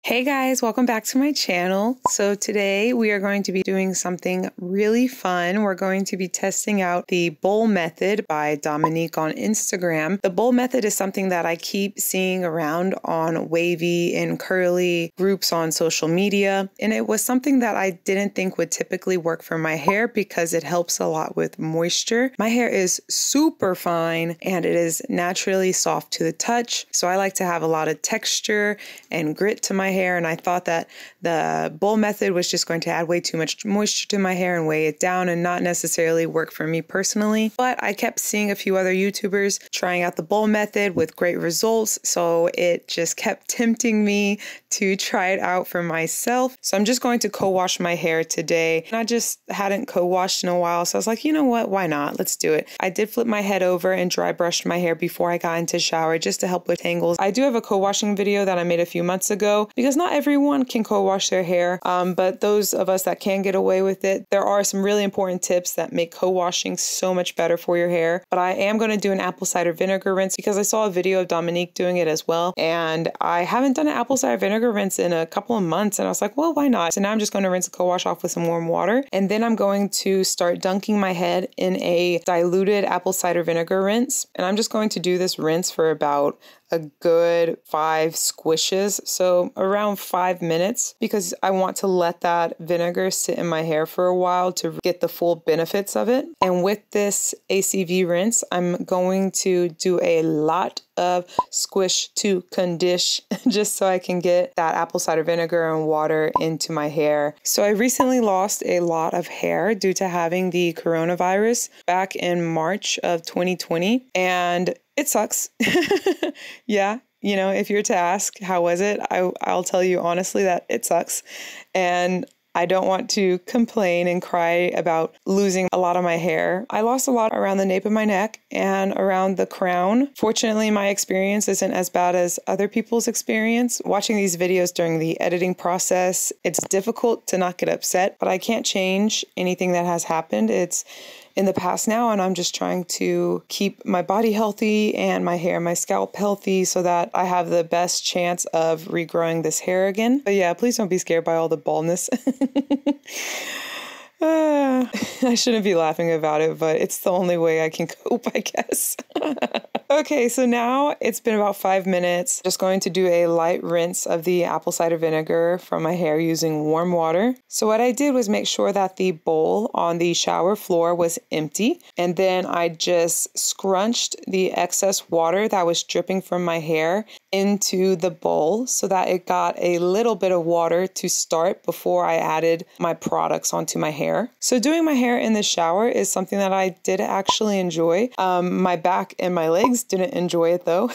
Hey guys, welcome back to my channel. So today we are going to be doing something really fun. We're going to be testing out the bowl method by Dominique on Instagram. The bowl method is something that I keep seeing around on Wavy and curly groups on social media. And it was something that I didn't think would typically work for my hair because it helps a lot with moisture. My hair is super fine and it is naturally soft to the touch. So I like to have a lot of texture and grit to my hair, and I thought that the bowl method was just going to add way too much moisture to my hair and weigh it down and not necessarily work for me personally. But I kept seeing a few other YouTubers trying out the bowl method with great results, so it just kept tempting me to try it out for myself. So I'm just going to co-wash my hair today, and I just hadn't co-washed in a while, so I was like, you know what, why not? Let's do it. I did flip my head over and dry brushed my hair before I got into the shower just to help with tangles. I do have a co-washing video that I made a few months ago because not everyone can co-wash their hair, but those of us that can get away with it, there are some really important tips that make co-washing so much better for your hair. But I am going to do an apple cider vinegar rinse because I saw a video of Dominique doing it as well, and I haven't done an apple cider vinegar rinse in a couple of months, and I was like, well, why not? So now I'm just going to rinse the co-wash off with some warm water, and then I'm going to start dunking my head in a diluted apple cider vinegar rinse, and I'm just going to do this rinse for about a good 5 squishes, so around 5 minutes, because I want to let that vinegar sit in my hair for a while to get the full benefits of it. And with this ACV rinse, I'm going to do a lot of squish to condish just so I can get that apple cider vinegar and water into my hair. So I recently lost a lot of hair due to having the coronavirus back in March of 2020, and it sucks. Yeah, you know, if you're to ask, how was it? I'll tell you honestly that it sucks. And I don't want to complain and cry about losing a lot of my hair. I lost a lot around the nape of my neck and around the crown. Fortunately, my experience isn't as bad as other people's experience. Watching these videos during the editing process, it's difficult to not get upset, but I can't change anything that has happened. It's in the past now, and I'm just trying to keep my body healthy and my hair, my scalp healthy so that I have the best chance of regrowing this hair again. But yeah, please don't be scared by all the baldness. I shouldn't be laughing about it, but it's the only way I can cope, I guess. Okay, so now it's been about 5 minutes. Just going to do a light rinse of the apple cider vinegar from my hair using warm water. So what I did was make sure that the bowl on the shower floor was empty, and then I just scrunched the excess water that was dripping from my hair into the bowl so that it got a little bit of water to start before I added my products onto my hair. So doing my hair in the shower is something that I did actually enjoy. My back and my legs didn't enjoy it though,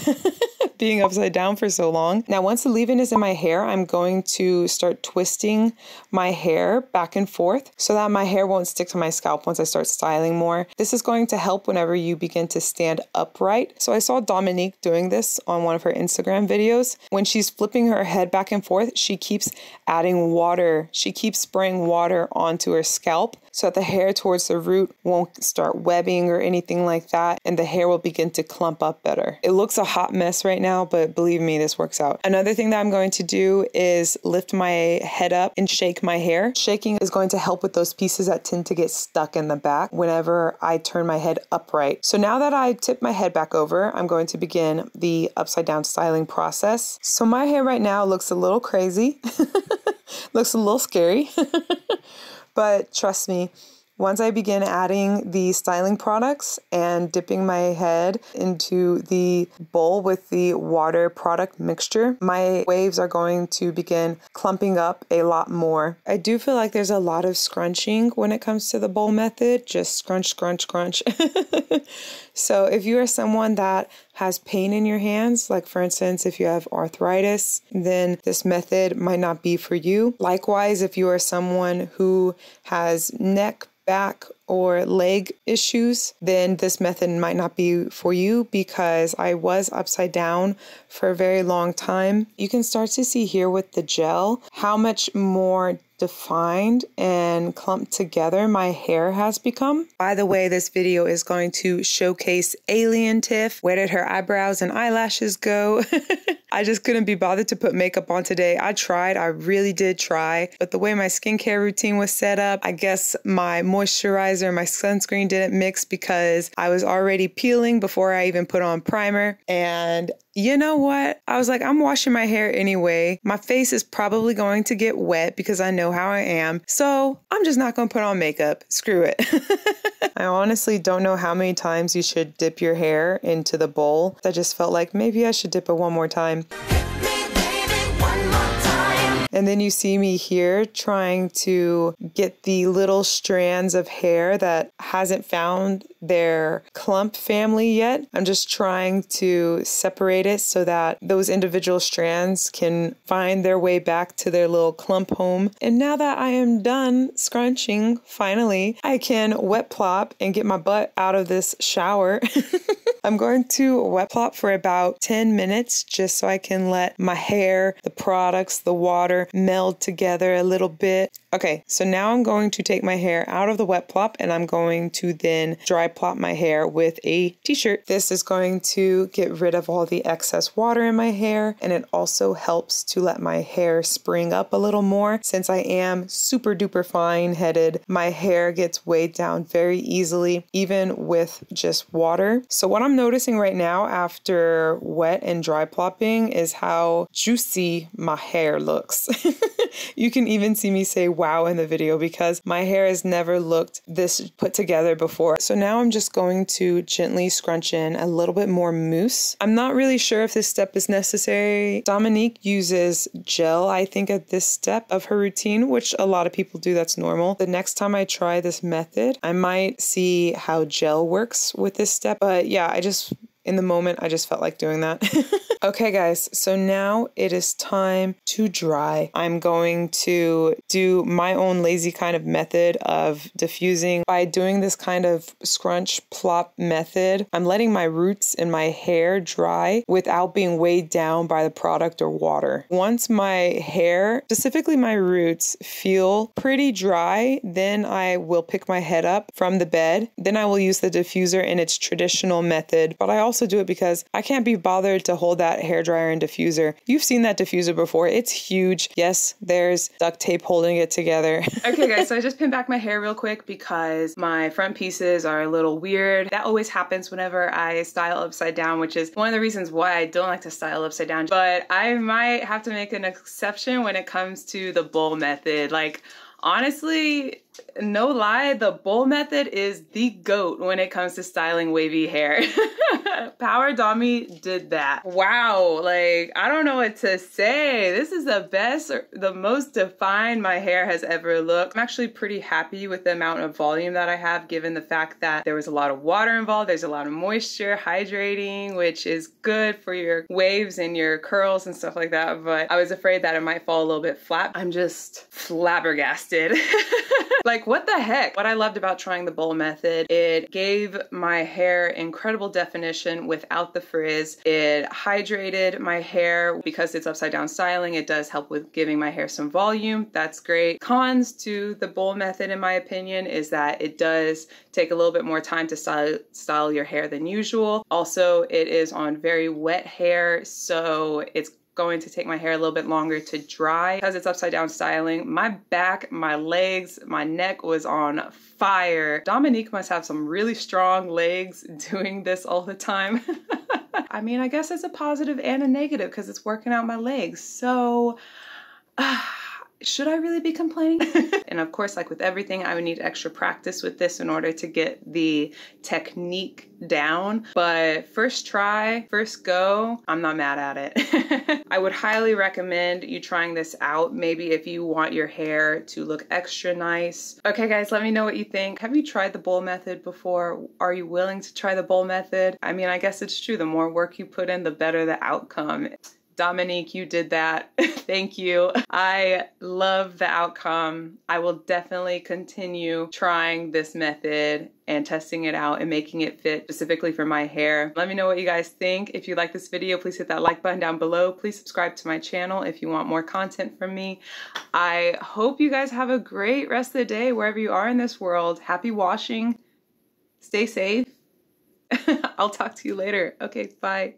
being upside down for so long. Now, once the leave-in is in my hair, I'm going to start twisting my hair back and forth so that my hair won't stick to my scalp once I start styling more. This is going to help whenever you begin to stand upright. So I saw Dominique doing this on one of her Instagram videos. When she's flipping her head back and forth, she keeps adding water. She keeps spraying water onto her scalp so that the hair towards the root won't start webbing or anything like that, and the hair will begin to clump up better. It looks a hot mess right now, but believe me, this works out. Another thing that I'm going to do is lift my head up and shake my hair. Shaking is going to help with those pieces that tend to get stuck in the back whenever I turn my head upright. So now that I tip my head back over, I'm going to begin the upside down styling process. So my hair right now looks a little crazy, looks a little scary. But trust me, once I begin adding the styling products and dipping my head into the bowl with the water product mixture, my waves are going to begin clumping up a lot more. I do feel like there's a lot of scrunching when it comes to the bowl method, just scrunch, scrunch, scrunch. So if you are someone that has pain in your hands, like for instance, if you have arthritis, then this method might not be for you. Likewise, if you are someone who has neck, back, or leg issues, then this method might not be for you because I was upside down for a very long time. You can start to see here with the gel how much more defined and clumped together my hair has become. By the way, this video is going to showcase Alien Tiff. Where did her eyebrows and eyelashes go? I just couldn't be bothered to put makeup on today. I tried, I really did try, but the way my skincare routine was set up, I guess my moisturizer and my sunscreen didn't mix because I was already peeling before I even put on primer. And you know what? I was like, I'm washing my hair anyway. My face is probably going to get wet because I know how I am. So I'm just not going to put on makeup. Screw it. I honestly don't know how many times you should dip your hair into the bowl. I just felt like maybe I should dip it one more time. And then you see me here trying to get the little strands of hair that hasn't found their clump family yet. I'm just trying to separate it so that those individual strands can find their way back to their little clump home. And now that I am done scrunching, finally, I can wet plop and get my butt out of this shower. I'm going to wet plop for about 10 minutes just so I can let my hair, the products, the water meld together a little bit. Okay, so now I'm going to take my hair out of the wet plop and I'm going to then dry plop my hair with a t-shirt. This is going to get rid of all the excess water in my hair, and it also helps to let my hair spring up a little more. Since I am super duper fine headed, my hair gets weighed down very easily, even with just water. So what I'm noticing right now after wet and dry plopping is how juicy my hair looks. You can even see me say wow in the video because my hair has never looked this put together before. So now I'm just going to gently scrunch in a little bit more mousse. I'm not really sure if this step is necessary. Dominique uses gel, I think, at this step of her routine, which a lot of people do. That's normal. The next time I try this method, I might see how gel works with this step. But yeah, in the moment, I just felt like doing that. Okay, guys, so now it is time to dry. I'm going to do my own lazy kind of method of diffusing. By doing this kind of scrunch plop method, I'm letting my roots in my hair dry without being weighed down by the product or water. Once my hair, specifically my roots, feel pretty dry, then I will pick my head up from the bed. Then I will use the diffuser in its traditional method, but I also do it because I can't be bothered to hold that hairdryer and diffuser. You've seen that diffuser before. It's huge. Yes, there's duct tape holding it together. Okay, guys, so I just pinned back my hair real quick because my front pieces are a little weird. That always happens whenever I style upside down, which is one of the reasons why I don't like to style upside down. But I might have to make an exception when it comes to the bowl method. Like, honestly, no lie, the bowl method is the GOAT when it comes to styling wavy hair. Power Dommy did that. Wow, like, I don't know what to say. This is the best, or the most defined my hair has ever looked. I'm actually pretty happy with the amount of volume that I have, given the fact that there was a lot of water involved. There's a lot of moisture, hydrating, which is good for your waves and your curls and stuff like that. But I was afraid that it might fall a little bit flat. I'm just flabbergasted. Like, what the heck? What I loved about trying the bowl method, it gave my hair incredible definition without the frizz. It hydrated my hair because it's upside down styling. It does help with giving my hair some volume. That's great. Cons to the bowl method, in my opinion, is that it does take a little bit more time to style your hair than usual. Also, it is on very wet hair, so it's going to take my hair a little bit longer to dry. Because it's upside down styling, my back, my legs, my neck was on fire. Dominique must have some really strong legs doing this all the time. I mean, I guess it's a positive and a negative because it's working out my legs. So, should I really be complaining? And of course, like with everything, I would need extra practice with this in order to get the technique down. But first try, first go, I'm not mad at it. I would highly recommend you trying this out. Maybe if you want your hair to look extra nice. Okay, guys, let me know what you think. Have you tried the bowl method before? Are you willing to try the bowl method? I mean, I guess it's true. The more work you put in, the better the outcome. Dominique, you did that. Thank you. I love the outcome. I will definitely continue trying this method and testing it out and making it fit specifically for my hair. Let me know what you guys think. If you like this video, please hit that like button down below. Please subscribe to my channel if you want more content from me. I hope you guys have a great rest of the day wherever you are in this world. Happy washing. Stay safe. I'll talk to you later. Okay, bye.